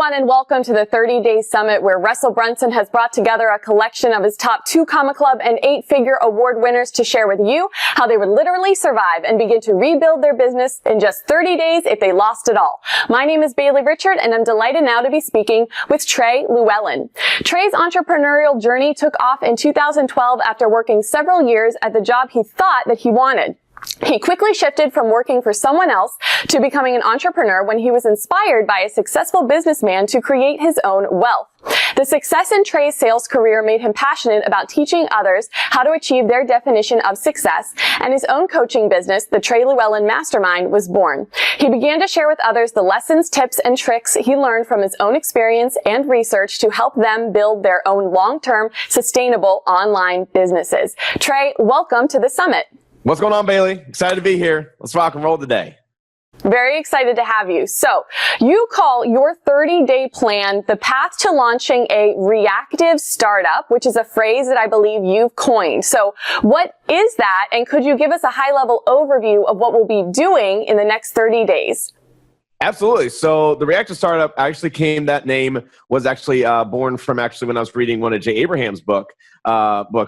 everyone, and welcome to the 30-Day Summit, where Russell Brunson has brought together a collection of his top 2 Comma Club and 8-figure award winners to share with you how they would literally survive and begin to rebuild their business in just 30 days if they lost it all. My name is Bailey Richard, and I'm delighted now to be speaking with Trey Lewellen. Trey's entrepreneurial journey took off in 2012 after working several years at the job he thought that he wanted. He quickly shifted from working for someone else to becoming an entrepreneur when he was inspired by a successful businessman to create his own wealth. The success in Trey's sales career made him passionate about teaching others how to achieve their definition of success, and his own coaching business, the Trey Lewellen Mastermind, was born. He began to share with others the lessons, tips, and tricks he learned from his own experience and research to help them build their own long-term, sustainable online businesses. Trey, welcome to the summit. What's going on, Bailey? Excited to be here. Let's rock and roll today. Very excited to have you. So you call your 30-day plan the path to launching a reactive startup, which is a phrase that I believe you've coined. So what is that? And could you give us a high-level overview of what we'll be doing in the next 30 days? Absolutely. So the reactive startup that name was actually born from when I was reading one of Jay Abraham's books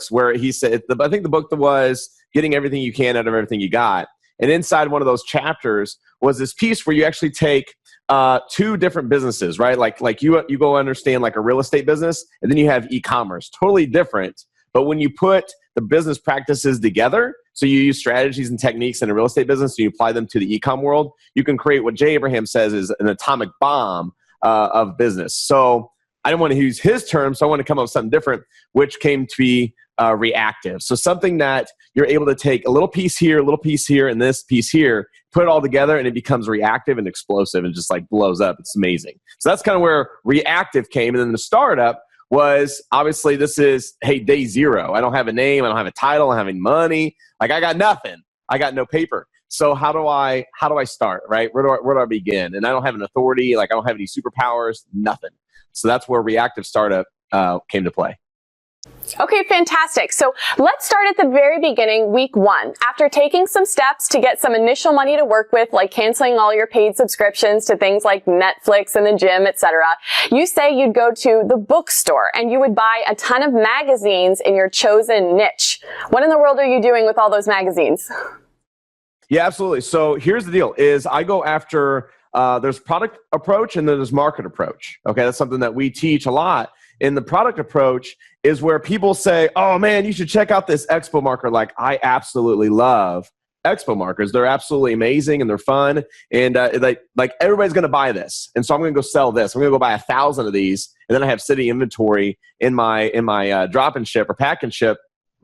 where he said, I think the book was Getting Everything You Can Out of Everything You Got. And inside one of those chapters was this piece where you actually take 2 different businesses, right? Like you go understand like a real estate business, and then you have e-commerce, totally different. But when you put the business practices together, so you use strategies and techniques in a real estate business, and you apply them to the e-com world, you can create what Jay Abraham says is an atomic bomb of business. So I didn't want to use his term, so I want to come up with something different, which came to be reactive. So something that you're able to take a little piece here, and this piece here, put it all together, and it becomes reactive and explosive and just like blows up. It's amazing. So that's kind of where reactive came. And then the startup was obviously this is, hey, day 0. I don't have a name. I don't have a title. I don't have any money. Like I got nothing. I got no paper. So how do I start, right? Where do I begin? And I don't have an authority. Like I don't have any superpowers, nothing. So that's where reactive startup came to play. Okay, fantastic. So let's start at the very beginning, week 1. After taking some steps to get some initial money to work with, like canceling all your paid subscriptions to things like Netflix and the gym, etc., you say you'd go to the bookstore and you would buy a ton of magazines in your chosen niche. What in the world are you doing with all those magazines? Yeah, absolutely. So here's the deal is I go after, there's product approach and then there's market approach. Okay, that's something that we teach a lot. In the product approach is where people say, oh man, you should check out this expo marker. Like I absolutely love expo markers. They're absolutely amazing and they're fun. And like everybody's going to buy this. And so I'm going to go sell this. I'm going to go buy 1,000 of these. And then I have city inventory in my drop and ship or pack and ship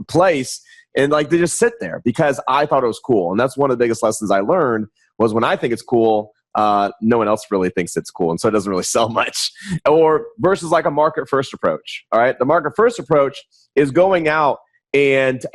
place. And like they just sit there because I thought it was cool. And that's one of the biggest lessons I learned was when I think it's cool, no one else really thinks it's cool. And so it doesn't really sell much. Or versus like a market first approach. All right. The market first approach is going out and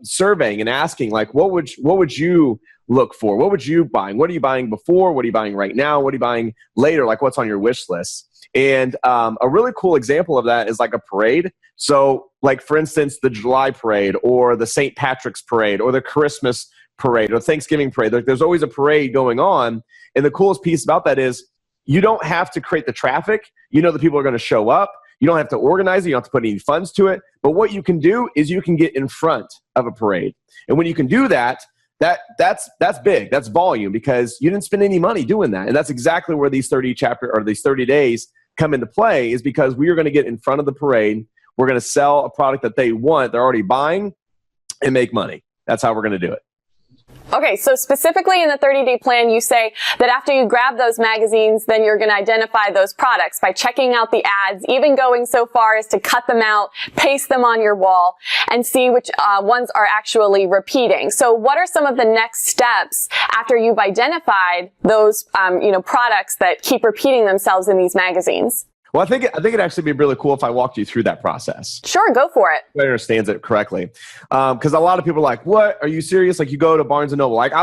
surveying and asking like, what would you look for? What would you buying? What are you buying before? What are you buying right now? What are you buying later? Like what's on your wish list? And a really cool example of that is like a parade. So like for instance, the July parade or the St. Patrick's parade or the Christmas parade or Thanksgiving parade. There's always a parade going on. And the coolest piece about that is you don't have to create the traffic. You know the people are going to show up. You don't have to organize it. You don't have to put any funds to it. But what you can do is you can get in front of a parade. And when you can do that, that's big. That's volume because you didn't spend any money doing that. And that's exactly where these 30 days come into play is because we are going to get in front of the parade. We're going to sell a product that they want, they're already buying, and make money. That's how we're going to do it. Okay, so specifically in the 30-day plan, you say that after you grab those magazines, then you're going to identify those products by checking out the ads, even going so far as to cut them out, paste them on your wall, and see which ones are actually repeating. So what are some of the next steps after you've identified those products that keep repeating themselves in these magazines? Well, I think it'd actually be really cool if I walked you through that process. Sure, go for it. Everybody understands it correctly. Because a lot of people are like, what? Are you serious? Like you go to Barnes & Noble. Like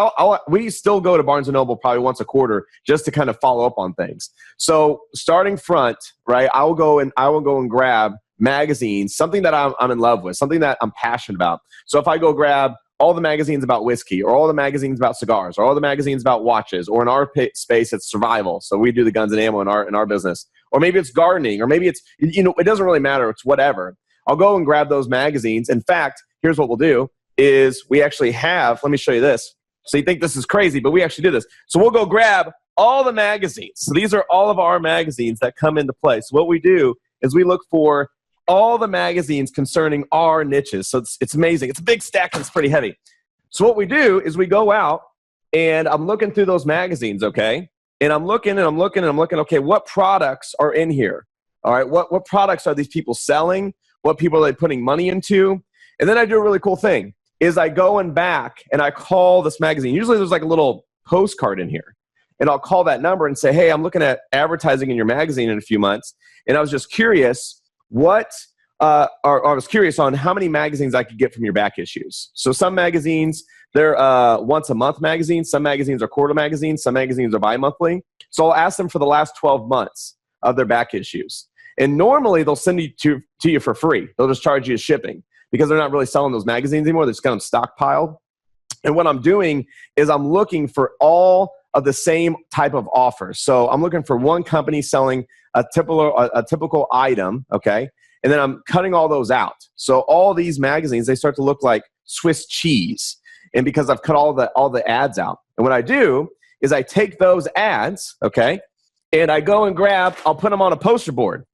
we still go to Barnes & Noble probably once a quarter just to kind of follow up on things. So starting front, right, I will go and grab magazines, something that I'm in love with, something that I'm passionate about. So if I go grab all the magazines about whiskey, or all the magazines about cigars, or all the magazines about watches, or in our space, it's survival. So we do the guns and ammo in our business. Or maybe it's gardening, or maybe it's, it doesn't really matter. It's whatever. I'll go and grab those magazines. In fact, here's what we'll do is we actually have, let me show you this. So you think this is crazy, but we actually do this. So we'll go grab all the magazines. So these are all of our magazines that come into play. So what we do is we look for all the magazines concerning our niches. So it's amazing. It's a big stack and it's pretty heavy. So what we do is we go out and I'm looking through those magazines, okay? And I'm looking, okay, what products are in here? All right, what products are these people selling? What people are they putting money into? And then I do a really cool thing, is I go and back and I call this magazine. Usually there's like a little postcard in here. And I'll call that number and say, hey, I'm looking at advertising in your magazine in a few months. And I was just curious or I was curious on how many magazines I could get from your back issues. So some magazines, they're once a month magazines. Some magazines are quarter magazines. Some magazines are bi-monthly. So I'll ask them for the last 12 months of their back issues. And normally they'll send it to you for free. They'll just charge you shipping because they're not really selling those magazines anymore. They're just got them stockpiled. And what I'm doing is I'm looking for all of the same type of offers. So I'm looking for one company selling a typical item, okay? And then I'm cutting all those out. So all these magazines, they start to look like Swiss cheese. And because I've cut all the ads out. And what I do is I take those ads, okay, and I go and I'll put them on a poster board.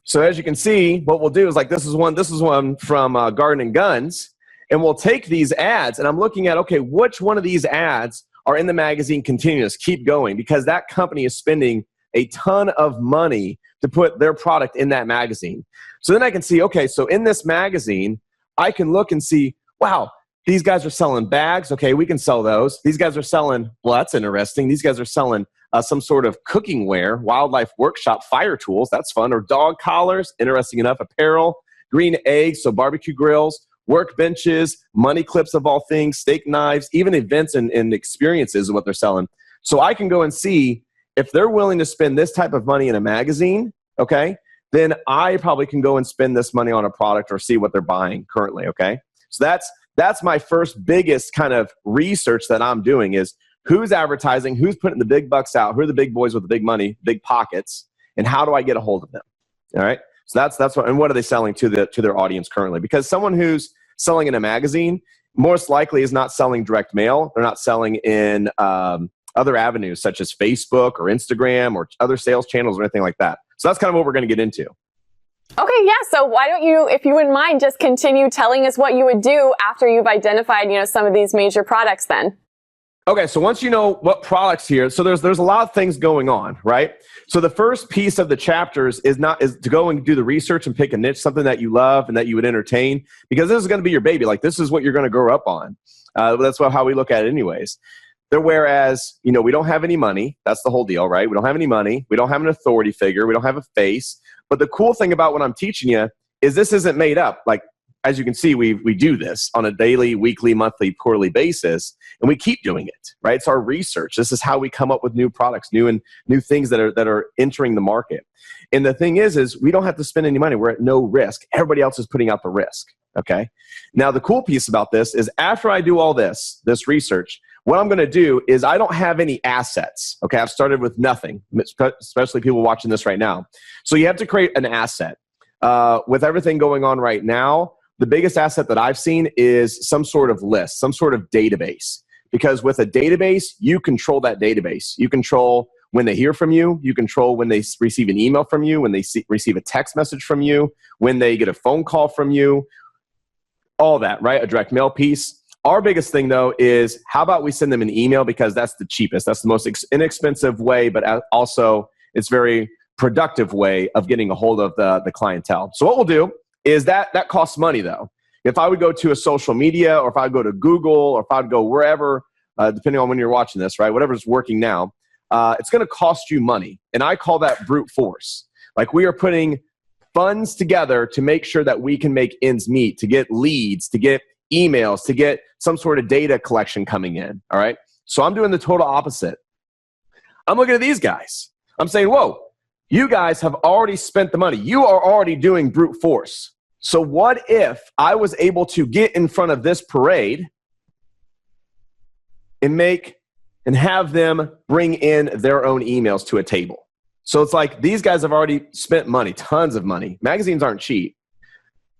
So as you can see, what we'll do is like this is one from Garden and Guns. And we'll take these ads, and I'm looking at, okay, which one of these ads are in the magazine continuous? Keep going, because that company is spending a ton of money to put their product in that magazine. So then I can see, okay, so in this magazine, I can look and see, wow, these guys are selling bags. Okay, we can sell those. These guys are selling, well, that's interesting. These guys are selling some sort of cooking wear, wildlife workshop, fire tools. That's fun. Or dog collars, interesting enough, apparel, green eggs, so barbecue grills, workbenches, money clips of all things, steak knives, even events and experiences is what they're selling. So I can go and see if they're willing to spend this type of money in a magazine, okay, then I probably can go and spend this money on a product or see what they're buying currently, okay? So that's my first biggest kind of research that I'm doing is who's advertising, who's putting the big bucks out, who are the big boys with the big money, big pockets, and how do I get a hold of them, all right? So that's what, and what are they selling to their audience currently? Because someone who's selling in a magazine most likely is not selling direct mail. They're not selling in other avenues such as Facebook or Instagram or other sales channels or anything like that. So that's kind of what we're going to get into. Okay, yeah. So why don't you, if you wouldn't mind, just continue telling us what you would do after you've identified, some of these major products then. Okay, so once you know what products here, so there's a lot of things going on, right? So the first piece of the chapters is to go and do the research and pick a niche, something that you love and that you would entertain, because this is going to be your baby. Like this is what you're going to grow up on. That's how we look at it anyways. Whereas, we don't have any money. That's the whole deal, right? We don't have any money. We don't have an authority figure. We don't have a face. But the cool thing about what I'm teaching you is this isn't made up. Like, as you can see, we do this on a daily, weekly, monthly, quarterly basis, and we keep doing it, right? It's our research. This is how we come up with new products, new things that are entering the market. And the thing is we don't have to spend any money. We're at no risk. Everybody else is putting out the risk, okay? Now, the cool piece about this is after I do all this research, what I'm going to do is I don't have any assets, okay? I've started with nothing, especially people watching this right now. So you have to create an asset. With everything going on right now, the biggest asset that I've seen is some sort of list, some sort of database. Because with a database, you control that database. You control when they hear from you. You control when they receive an email from you, when they receive a text message from you, when they get a phone call from you, all that, right? A direct mail piece. Our biggest thing, though, is how about we send them an email because that's the cheapest. That's the most inexpensive way, but also it's very productive way of getting a hold of the clientele. So what we'll do is that costs money, though. If I would go to a social media or if I would go to Google or if I would go wherever, depending on when you're watching this, right, whatever's working now, it's going to cost you money. And I call that brute force. Like we are putting funds together to make sure that we can make ends meet, to get leads, to get emails, to get some sort of data collection coming in, all right? So I'm doing the total opposite. I'm looking at these guys. I'm saying, whoa, you guys have already spent the money. You are already doing brute force. So what if I was able to get in front of this parade and have them bring in their own emails to a table? So it's like these guys have already spent money, tons of money. Magazines aren't cheap.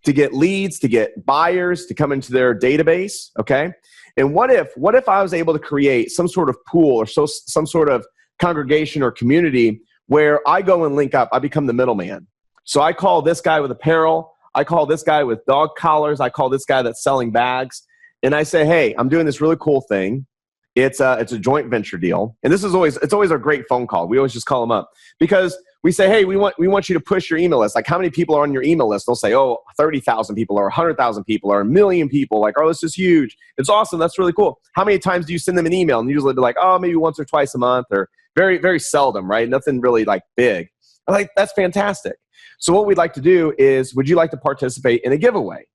To get leads, to get buyers, to come into their database, okay? And what if I was able to create some sort of pool or some sort of congregation or community where I go and link up, I become the middleman. So I call this guy with apparel, I call this guy with dog collars, I call this guy that's selling bags, and I say, hey, I'm doing this really cool thing. It's a joint venture deal. And it's always a great phone call. We always just call them up because we say, hey, we want you to push your email list. Like, how many people are on your email list? They'll say, 30,000 people or 100,000 people or 1 million people. Like, oh, this is huge. It's awesome. That's really cool. How many times do you send them an email? And usually they're like, oh, maybe once or twice a month, or very, very seldom, right? Nothing really like big. I'm like, that's fantastic. So what we'd like to do is, would you like to participate in a giveaway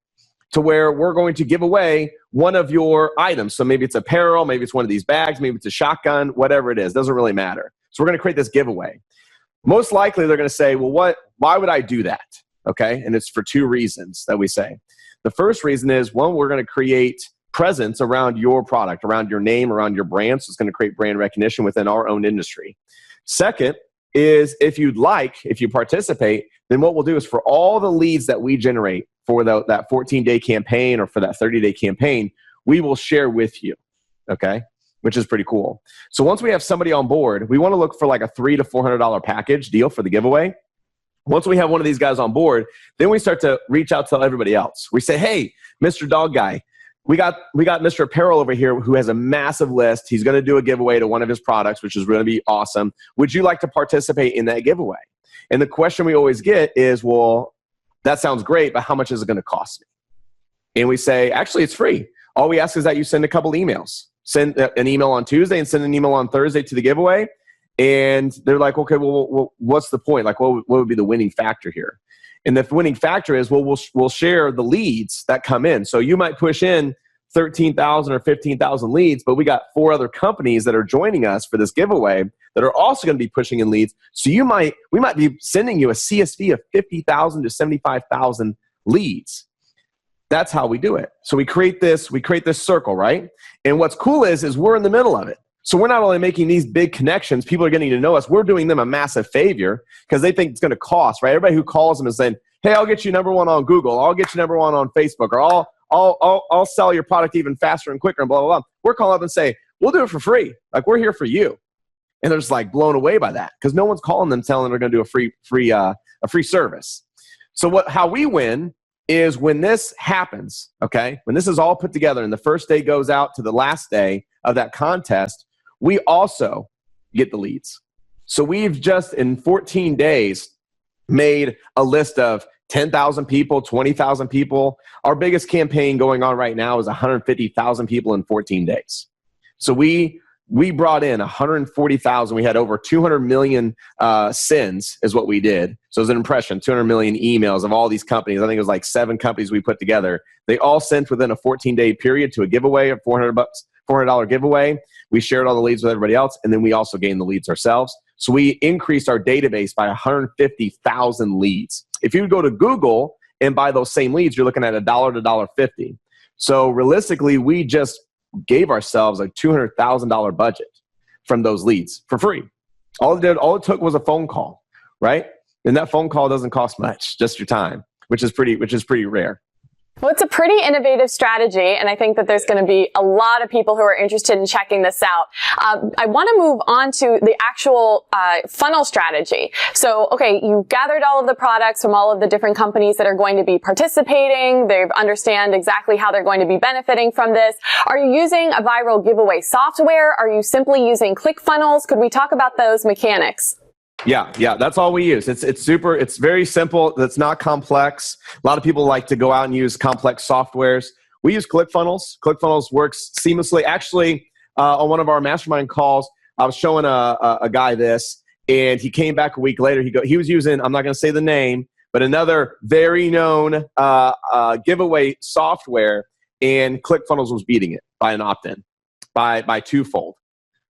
to where we're going to give away one of your items? So maybe it's apparel, maybe it's one of these bags, maybe it's a shotgun, whatever it is. Doesn't really matter. So we're going to create this giveaway. Most likely they're going to say, well, why would I do that? Okay. And it's for two reasons that we say. The first reason is, one, we're going to create presence around your product, around your name, around your brand. So it's going to create brand recognition within our own industry. Second is, if you participate, then what we'll do is, for all the leads that we generate for that 14-day campaign or for that 30-day campaign, we will share with you. Okay. Which is pretty cool. So once we have somebody on board, we want to look for like a $300 to $400 package deal for the giveaway. Once we have one of these guys on board, then we start to reach out to everybody else. We say, hey, Mr. Dog Guy, we got Mr. Apparel over here who has a massive list. He's going to do a giveaway to one of his products, which is going to be awesome. Would you like to participate in that giveaway? And the question we always get is, well, that sounds great, but how much is it going to cost me? And we say, actually, it's free. All we ask is that you send a couple emails. Send an email on Tuesday and send an email on Thursday to the giveaway. And they're like, okay, well, what's the point? Like, what would be the winning factor here? And the winning factor is, well, we'll share the leads that come in. So you might push in 13,000 or 15,000 leads, but we got 4 other companies that are joining us for this giveaway that are also going to be pushing in leads. So we might be sending you a CSV of 50,000 to 75,000 leads. That's how we do it. So we create this circle, right? And what's cool is we're in the middle of it. So we're not only making these big connections, people are getting to know us, we're doing them a massive favor because they think it's going to cost, right? Everybody who calls them is saying, hey, I'll get you number 1 on Google. I'll get you number 1 on Facebook, or I'll sell your product even faster and quicker and blah, blah, blah. We're calling up and say, we'll do it for free. Like, we're here for you. And they're just like blown away by that because no one's calling them telling them they're going to do a free service. So how we win is when this happens, okay, when this is all put together and the first day goes out to the last day of that contest, we also get the leads. So we've just in 14 days made a list of 10,000 people, 20,000 people. Our biggest campaign going on right now is 150,000 people in 14 days. So we brought in 140,000. We had over 200 million sends is what we did. So it was an impression, 200 million emails of all these companies. I think it was like 7 companies we put together. They all sent within a 14-day period to a giveaway of $400 giveaway. We shared all the leads with everybody else, and then we also gained the leads ourselves. So we increased our database by 150,000 leads. If you go to Google and buy those same leads, you're looking at $1 to $1.50. So realistically, we just gave ourselves a $200,000 budget from those leads for free. All it took was a phone call, right? And that phone call doesn't cost much, just your time, which is pretty rare. Well, it's a pretty innovative strategy, and I think that there's going to be a lot of people who are interested in checking this out. I want to move on to the actual funnel strategy. So, okay, you've gathered all of the products from all of the different companies that are going to be participating. They understand exactly how they're going to be benefiting from this. Are you using a viral giveaway software? Are you simply using ClickFunnels? Could we talk about those mechanics? Yeah, that's all we use. It's very simple. It's not complex. A lot of people like to go out and use complex softwares. We use ClickFunnels. ClickFunnels works seamlessly. Actually, on one of our mastermind calls, I was showing a guy this, and he came back a week later. He was using, I'm not going to say the name, but another very known giveaway software, and ClickFunnels was beating it by an opt-in, by twofold.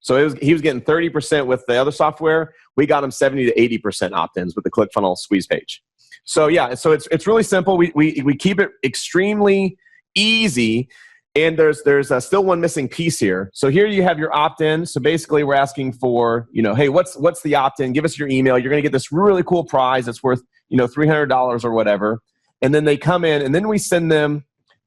So he was getting 30% with the other software. We got him 70 to 80% opt-ins with the ClickFunnels squeeze page. So yeah, so it's really simple. We keep it extremely easy. And there's still one missing piece here. So here you have your opt-in. So basically we're asking for, hey, what's the opt-in? Give us your email. You're going to get this really cool prize that's worth, $300 or whatever. And then they come in and then we send them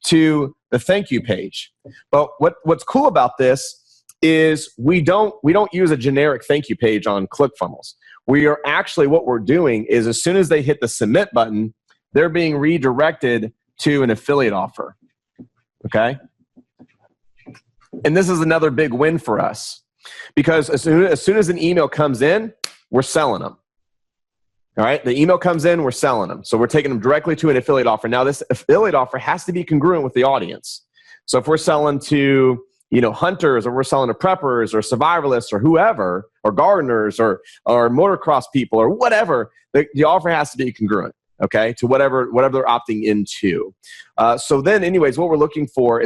to the thank you page. But what's cool about this is we don't use a generic thank you page on ClickFunnels. We are actually, what we're doing is as soon as they hit the submit button, they're being redirected to an affiliate offer. Okay? And this is another big win for us because as soon as an email comes in, we're selling them. All right. The email comes in, we're selling them. So we're taking them directly to an affiliate offer. Now this affiliate offer has to be congruent with the audience. So if we're selling to, hunters or we're selling to preppers or survivalists or whoever, or gardeners or motocross people or whatever, the offer has to be congruent. Okay, to whatever they're opting into. So then anyways, what we're looking for,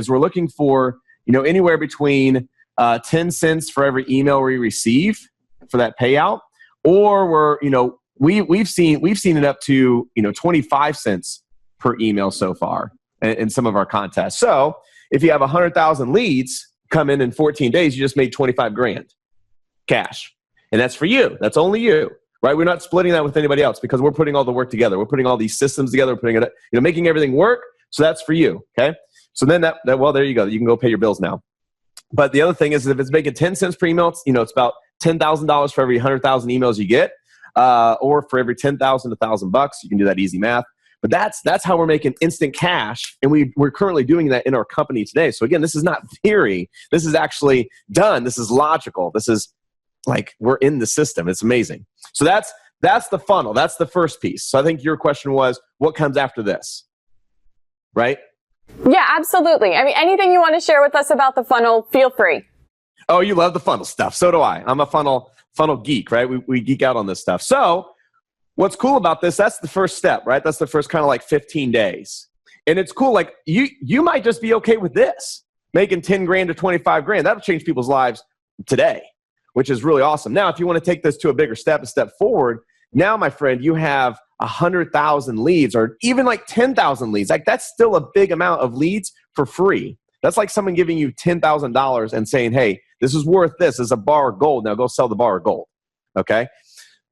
anywhere between 10 cents for every email we receive for that payout, or we've seen it up to 25 cents per email so far in some of our contests. So if you have 100,000 leads come in 14 days, you just made 25 grand cash, and that's for you. That's only you. Right? We're not splitting that with anybody else because we're putting all the work together. We're putting all these systems together, we're putting it, making everything work. So that's for you. Okay. So then well, there you go. You can go pay your bills now. But the other thing is if it's making 10 cents per email, it's about $10,000 for every 100,000 emails you get, or for every 10,000, $1,000. You can do that easy math. But that's how we're making instant cash. And we're currently doing that in our company today. So again, this is not theory. This is actually done. This is logical. This is like we're in the system. It's amazing. So that's the funnel. That's the first piece. So I think your question was, what comes after this? Right? Yeah, absolutely. I mean, anything you want to share with us about the funnel, feel free. Oh, you love the funnel stuff. So do I. I'm a funnel geek, right? We geek out on this stuff. So what's cool about this, that's the first step, right? That's the first kind of like 15 days. And it's cool. Like you might just be okay with this, making 10 grand to 25 grand. That'll change people's lives today, which is really awesome. Now, if you want to take this to a step forward, now, my friend, you have 100,000 leads or even like 10,000 leads. Like that's still a big amount of leads for free. That's like someone giving you $10,000 and saying, hey, this is worth this. This is a bar of gold. Now go sell the bar of gold. Okay.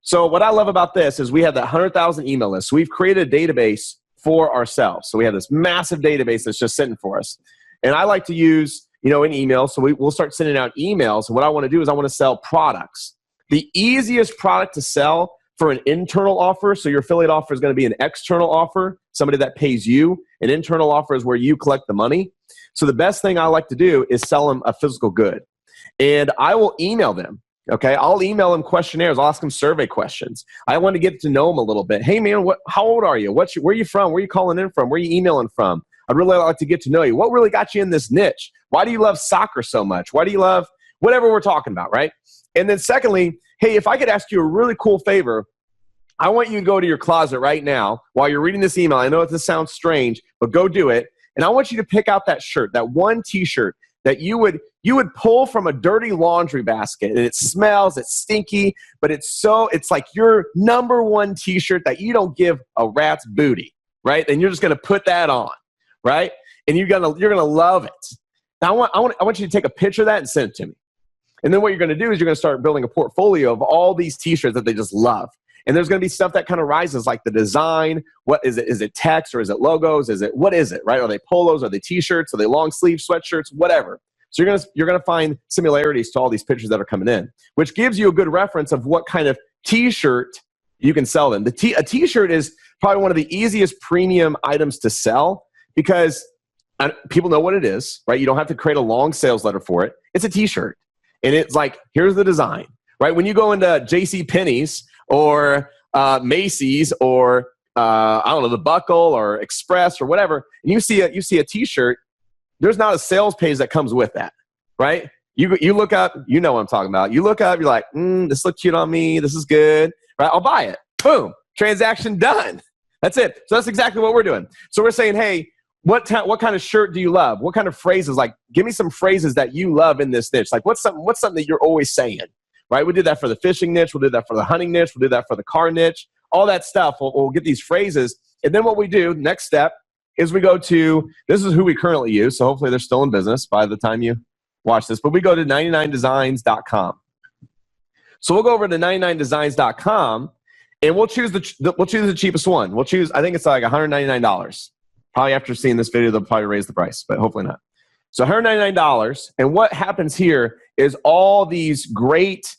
So what I love about this is we have that 100,000 email list. So we've created a database for ourselves. So we have this massive database that's just sitting for us. And I like to use an email. So we'll start sending out emails. And what I want to do is I want to sell products. The easiest product to sell for an internal offer, so your affiliate offer is going to be an external offer, somebody that pays you. An internal offer is where you collect the money. So the best thing I like to do is sell them a physical good. And I will email them. Okay, I'll email them questionnaires. I'll ask them survey questions. I want to get to know them a little bit. Hey man, how old are you? Where are you from? Where are you calling in from? Where are you emailing from? I'd really like to get to know you. What really got you in this niche? Why do you love soccer so much? Why do you love whatever we're talking about, right? And then secondly, hey, if I could ask you a really cool favor, I want you to go to your closet right now while you're reading this email. I know this sounds strange, but go do it. And I want you to pick out that shirt, that one t-shirt that you would pull from a dirty laundry basket, and it smells, it's stinky, but it's like your number one t-shirt that you don't give a rat's booty, right? And you're just going to put that on, right? And you're going to love it. Now I want you to take a picture of that and send it to me. And then what you're going to do is you're going to start building a portfolio of all these t-shirts that they just love. And there's going to be stuff that kind of rises, like the design. What is it? Is it text or is it logos? What is it, right? Are they polos? Are they t-shirts? Are they long sleeve sweatshirts? Whatever. So you're going to find similarities to all these pictures that are coming in, which gives you a good reference of what kind of t-shirt you can sell them. A t-shirt is probably one of the easiest premium items to sell because people know what it is, right? You don't have to create a long sales letter for it. It's a t-shirt. And it's like, here's the design, right? When you go into JCPenney's or Macy's or I don't know, the Buckle or Express or whatever, and you see a t-shirt, there's not a sales page that comes with that, right? You look up, you know what I'm talking about. You look up, you're like, this looks cute on me. This is good, right? I'll buy it. Boom, transaction done. That's it. So that's exactly what we're doing. So we're saying, hey, what kind of shirt do you love? What kind of phrases? Like, give me some phrases that you love in this niche. Like, what's something that you're always saying, right? We did that for the fishing niche. We'll do that for the hunting niche. We'll do that for the car niche. All that stuff. We'll get these phrases. And then what we do, next step, is we go to, this is who we currently use. So hopefully they're still in business by the time you watch this. But we go to 99designs.com. So we'll go over to 99designs.com and we'll choose the cheapest one. We'll choose, I think it's like $199. Probably after seeing this video, they'll probably raise the price, but hopefully not. So $199. And what happens here is all these great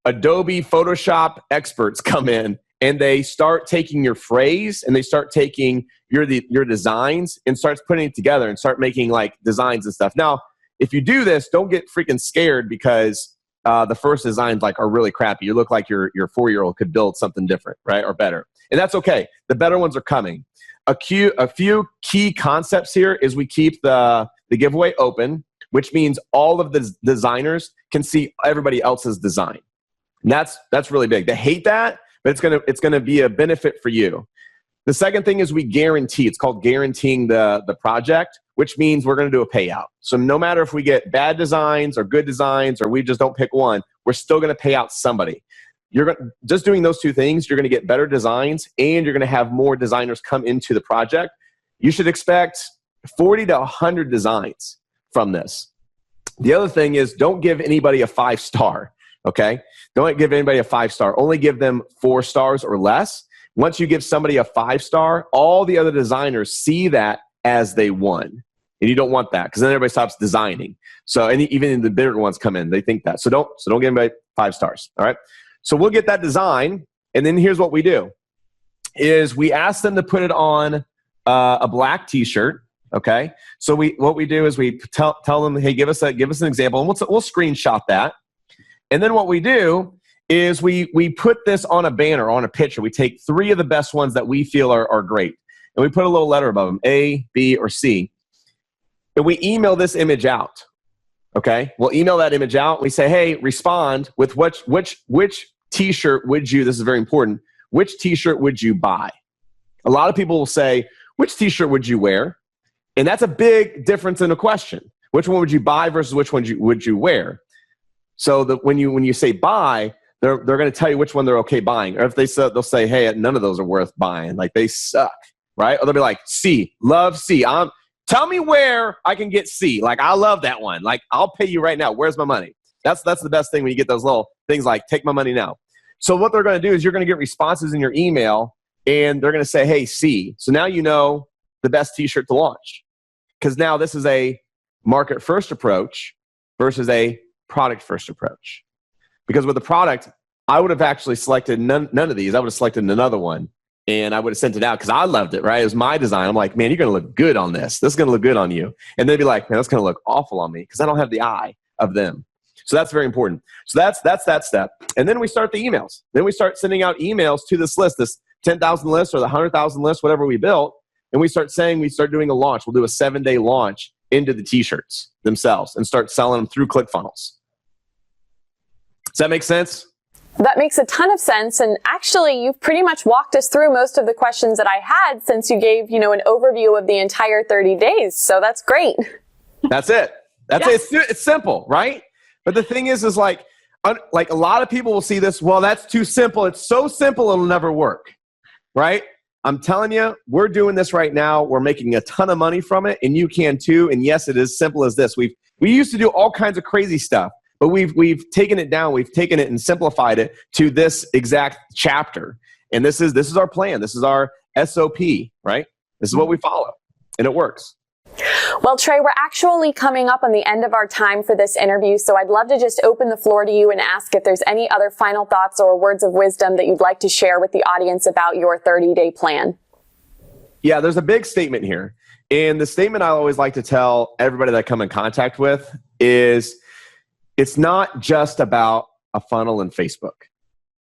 Adobe Photoshop experts come in and they start taking your phrase and they start taking your designs and starts putting it together and start making like designs and stuff. Now, if you do this, don't get freaking scared because the first designs like are really crappy. You look like your 4-year-old could build something different, right? Or better. And that's okay. The better ones are coming. A few key concepts here is we keep the giveaway open, which means all of the designers can see everybody else's design. And that's really big. They hate that, but it's gonna be a benefit for you. The second thing is we guarantee. It's called guaranteeing the project, which means we're gonna do a payout. So no matter if we get bad designs or good designs or we just don't pick one, we're still gonna pay out somebody. Just doing those two things, you're going to get better designs and you're going to have more designers come into the project. You should expect 40 to 100 designs from this. The other thing is don't give anybody a 5-star, okay? Don't give anybody a 5-star. Only give them 4 stars or less. Once you give somebody a 5-star, all the other designers see that as they won. And you don't want that because then everybody stops designing. So even the bigger ones come in, they think that. So don't give anybody 5 stars, all right? So we'll get that design, and then here's what we do, is we ask them to put it on a black T-shirt, okay? So what we do is we tell them, hey, give us an example, and we'll screenshot that. And then what we do is we put this on a banner, on a picture. We take 3 of the best ones that we feel are great, and we put a little letter above them, A, B, or C, and we email this image out, okay? We'll email that image out. We say, hey, respond with which T-shirt would you, this is very important, which T-shirt would you buy? A lot of people will say, which T-shirt would you wear? And that's a big difference in a question. Which one would you buy versus which one would you wear? So when you say buy, they're going to tell you which one they're okay buying. Or if they'll say, hey, none of those are worth buying. Like they suck, right? Or they'll be like, C, love C. Tell me where I can get C. Like, I love that one. Like, I'll pay you right now. Where's my money? That's the best thing when you get those little things like, take my money now. So what they're going to do is you're going to get responses in your email, and they're going to say, hey, C. So now you know the best T-shirt to launch. Because now this is a market-first approach versus a product-first approach. Because with the product, I would have actually selected none of these. I would have selected another one, and I would have sent it out because I loved it, right? It was my design. I'm like, man, you're going to look good on this. This is going to look good on you. And they'd be like, man, that's going to look awful on me because I don't have the eye of them. So that's very important. So that's that step. And then we start the emails. Then we start sending out emails to this list, this 10,000 list or the 100,000 list, whatever we built. And we start doing a launch. We'll do a 7-day launch into the T-shirts themselves and start selling them through ClickFunnels. Does that make sense? That makes a ton of sense. And actually, you've pretty much walked us through most of the questions that I had since you gave, an overview of the entire 30 days. So that's great. That's it. It's simple, right? But the thing is like a lot of people will see this, well, that's too simple. It's so simple, it'll never work, right? I'm telling you, we're doing this right now. We're making a ton of money from it, and you can too. And yes, it is simple as this. We used to do all kinds of crazy stuff, but we've taken it down. We've taken it and simplified it to this exact chapter. And this is our plan. This is our SOP, right? This is what we follow, and it works. Well, Trey, we're actually coming up on the end of our time for this interview, so I'd love to just open the floor to you and ask if there's any other final thoughts or words of wisdom that you'd like to share with the audience about your 30-day plan. Yeah, there's a big statement here. And the statement I always like to tell everybody that I come in contact with is it's not just about a funnel in Facebook,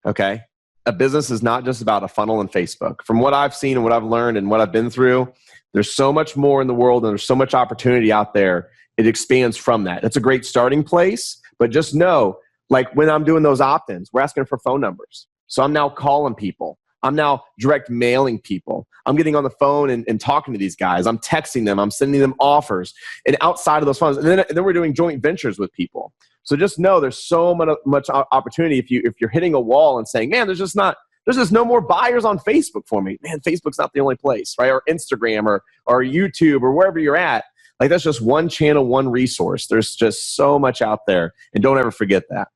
okay? A business is not just about a funnel in Facebook. From what I've seen and what I've learned and what I've been through, there's so much more in the world and there's so much opportunity out there. It expands from that. It's a great starting place, but just know, like when I'm doing those opt-ins, we're asking for phone numbers. So I'm now calling people. I'm now direct mailing people. I'm getting on the phone and talking to these guys. I'm texting them. I'm sending them offers. And outside of those funnels, and then we're doing joint ventures with people. So just know there's so much opportunity if you're hitting a wall and saying, man, there's just no more buyers on Facebook for me. Man, Facebook's not the only place, right? Or Instagram or YouTube or wherever you're at. Like, that's just one channel, one resource. There's just so much out there. And don't ever forget that.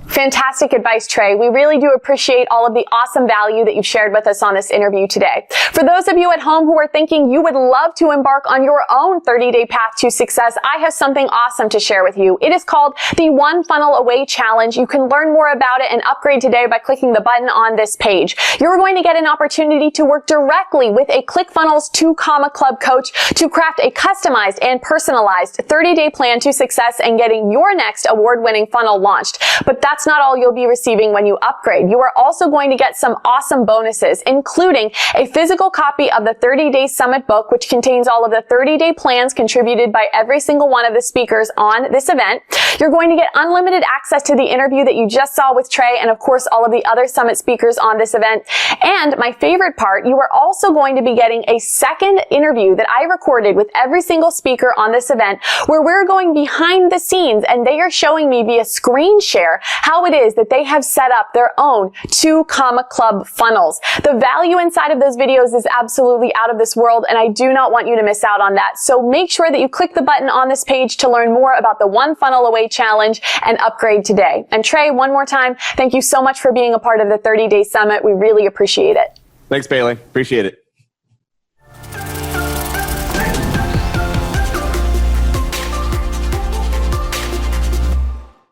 Fantastic advice, Trey. We really do appreciate all of the awesome value that you've shared with us on this interview today. For those of you at home who are thinking you would love to embark on your own 30-day path to success, I have something awesome to share with you. It is called the One Funnel Away Challenge. You can learn more about it and upgrade today by clicking the button on this page. You're going to get an opportunity to work directly with a ClickFunnels 2 Club coach to craft a customized and personalized 30-day plan to success and getting your next award-winning funnel launched. But that's not all you'll be receiving when you upgrade. You are also going to get some awesome bonuses, including a physical copy of the 30-Day Summit book, which contains all of the 30-day plans contributed by every single one of the speakers on this event. You're going to get unlimited access to the interview that you just saw with Trey, and of course, all of the other Summit speakers on this event. And my favorite part, you are also going to be getting a second interview that I recorded with every single speaker on this event, where we're going behind the scenes and they are showing me via screen share how it is that they have set up their own 2 Club funnels. The value inside of those videos is absolutely out of this world, and I do not want you to miss out on that. So make sure that you click the button on this page to learn more about the One Funnel Away Challenge and upgrade today. And Trey, one more time, thank you so much for being a part of the 30-Day Summit. We really appreciate it. Thanks, Bailey. Appreciate it.